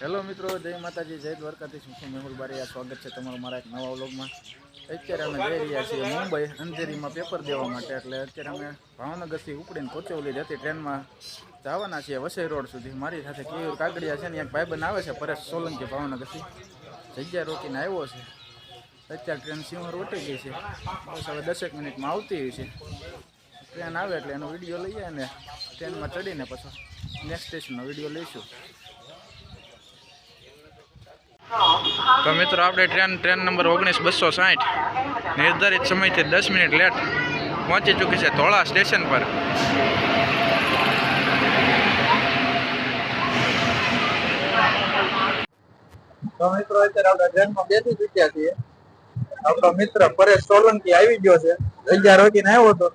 Hello મિત્રો, જય માતાજી, જય દ્વારકાધીશ. હું છું મેહુલ બારિયા. સ્વાગત છે તમારું મારા એક નવા વ્લોગમાં. અત્યારે અમે જઈ રહ્યા છીએ મુંબઈ અંધેરીમાં પેપર દેવા માટે. એટલે અત્યારે અમે ભાવનગરથી ઉપડીને કોચવલી જતી ટ્રેનમાં જવાના છીએ વસઈ રોડ સુધી. મારી સાથે કેયુર કાગડિયા છે ને એક ભાઈબંધ આવે છે પરેશ સોલંકી ભાવનગરથી. જગ્યા રોકીને આવ્યો છે. અત્યારે ટ્રેન સિંહર ઉઠી ગઈ છે. બસ હવે 10 મિનિટમાં આવતી છે. ટ્રેન આવે એટલે એનો વિડીયો લઈએ અને ટ્રેનમાં ચડીને પછી નેક્સ્ટ સ્ટેશનનો વિડીયો લઈશું. તો મિત્રો આપણે ટ્રેન નંબર 19-260 નિર્ધારિત સમયથી 10 મિનિટ લેટ પહોંચી ચૂકી છે ધોળા સ્ટેશન પર. તો મિત્રો અત્યારે આપણે ટ્રેનમાં બેસી ચૂક્યા છીએ. આપણો મિત્ર પરેશ સોલંકી આવી ગયો છે. જગ્યા રોકીને આવ્યો હતો.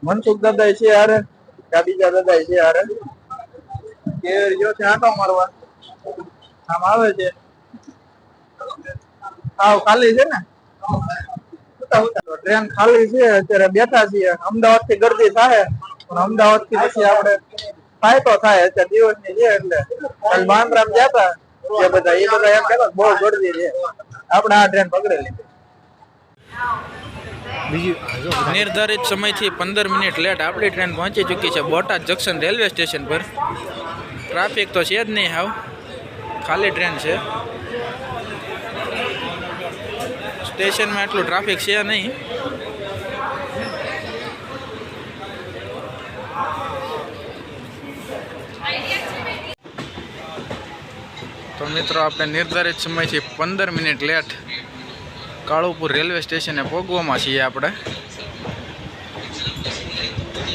મનસુખ દાદા છે હારે, બીજા દાદા છે હારે. કે જો છે આંટો મારવા આમ આવે છે. હાવ ખાલી છે ને, ટ્રેન ખાલી છે. અત્યારે બેઠા છીએ. અમદાવાદ થી ગરદી થાય પણ અમદાવાદ થી પછી આપણે ફાયદો થાય. અત્યારે દિવસની છે એટલે કાલ બાંદ્રામ જતા એ બધા એમ કહેતા બહુ ગરદી છે. આપણે આ ટ્રેન પકડેલી. નિર્ધારિત સમયથી 15 મિનિટ લેટ આપણી ટ્રેન પહોંચી ચૂકી છે બોટાદ જંકશન રેલવે સ્ટેશન પર. ટ્રાફિક તો છે જ નહીં, હાવ ખાલી ટ્રેન છે. સ્ટેશનમાં એટલું ટ્રાફિક છે નહીં. તો મિત્રો આપણે નિર્ધારિત સમયથી 15 મિનિટ લેટ કાળુપુર રેલવે સ્ટેશને પહોંચવામાં છીએ. આપણે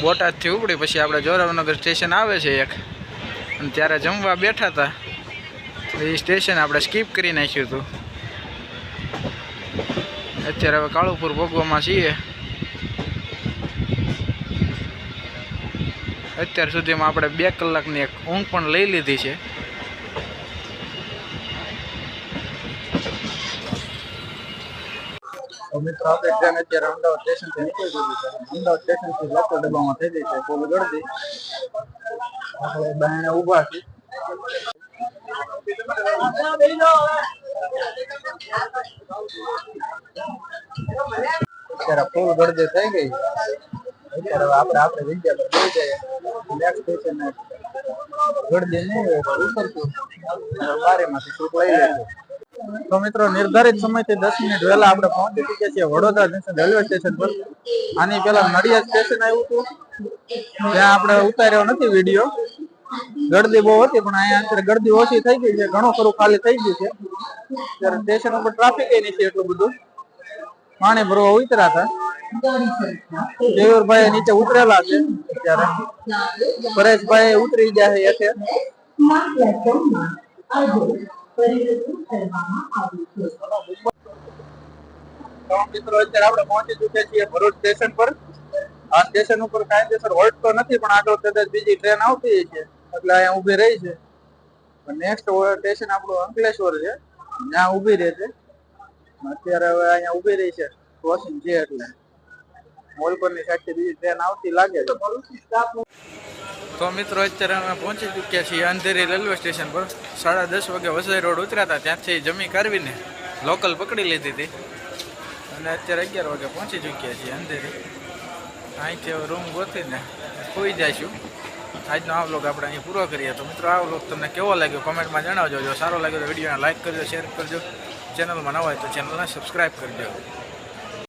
બોટાદથી ઉપડી પછી આપણે જોરાવનગર સ્ટેશન આવે છે એક, અને ત્યારે જમવા બેઠા હતા. એ સ્ટેશન આપણે સ્કીપ કરી નાખ્યું હતું. અત્યારે હવે કાળુપુર ભોગવામાં છીએ. અત્યાર સુધીમાં આપણે 2 કલાકની એક ઊંઘ પણ લઈ લીધી છે. મિત્રો આપણે ટ્રેન અત્યારે અમદાવાદ સ્ટેશનથી નીકળી ગઈ છે. અમદાવાદ સ્ટેશનથી લોકલ ડબ્બામાં થઈ ગઈ છે ફૂલ ગળદી. આપણે બાયણે ઊભા છીએ. અત્યારે ફૂલ ગળદી થઈ ગઈ. અત્યારે આપણે જગ્યા પર જઈ જઈએ. નેક્સ્ટ સ્ટેશન ગળદી નહીં ઉતરતું બારીમાંથી સીટ લઈ લઈશું. તો મિત્રો નિર્ધારિત સમયથી 10 મિનિટ વહેલા આપણે પહોંચી ચૂક્યા છીએ વડોદરા જંકશન રેલવે સ્ટેશન પર. આની પહેલા નડિયાદ સ્ટેશન આવ્યું હતું, ત્યાં આપણે ઉતાર્યો નથી વિડીયો. ગળદી બહુ હતી પણ અહીંયા અત્યારે ગળદી ઓછી થઈ ગઈ છે. ઘણું ખરું ખાલી થઈ ગયું છે. ત્યારે સ્ટેશન ઉપર ટ્રાફિક નથી એટલું બધું. પાણી ભરવા ઉતર્યા હતા. કેયુરભાઈ નીચે ઉતરેલા છે. ત્યારે પરેશભાઈ ઉતરી ગયા છે. મિત્રો અત્યારે આપણે પહોંચી ચૂક્યા છીએ ભરૂચ સ્ટેશન પર. આ સ્ટેશન ઉપર કાયદેસર હોલ્ટ તો નથી પણ આગળ કદાચ બીજી ટ્રેન આવતી છે એટલે અહીંયા ઉભી રહી છે. નેક્સ્ટ સ્ટેશન આપણું અંકલેશ્વર છે, ત્યાં ઉભી રહે છે. અત્યારે હવે અહીંયા ઉભી રહી છે ક્રોસિંગ છે એટલે મોલપરની સાઈડથી બીજી ટ્રેન આવતી લાગે છે. તો મિત્રો અત્યારે અમે પહોંચી ચૂક્યા છીએ અંધેરી રેલવે સ્ટેશન પર. 10:30 વાગે વસઈ રોડ ઉતર્યા હતા. ત્યાંથી જમી કાઢવીને લોકલ પકડી લીધી હતી અને અત્યારે 11 વાગે પહોંચી ચૂક્યા છીએ અંધેરી. અહીંથી હવે રૂમ ગોતીને સુઈ જઈશું. આજનો આ વ્લોગ આપણે અહીં પૂરો કરીએ. તો મિત્રો આ વ્લોગ તમને કેવો લાગ્યો કોમેન્ટમાં જણાવજો. જો સારો લાગ્યો તો વિડીયોને લાઇક કરજો, શેર કરજો. ચેનલમાં નવા હોય તો ચેનલને સબસ્ક્રાઈબ કરજો.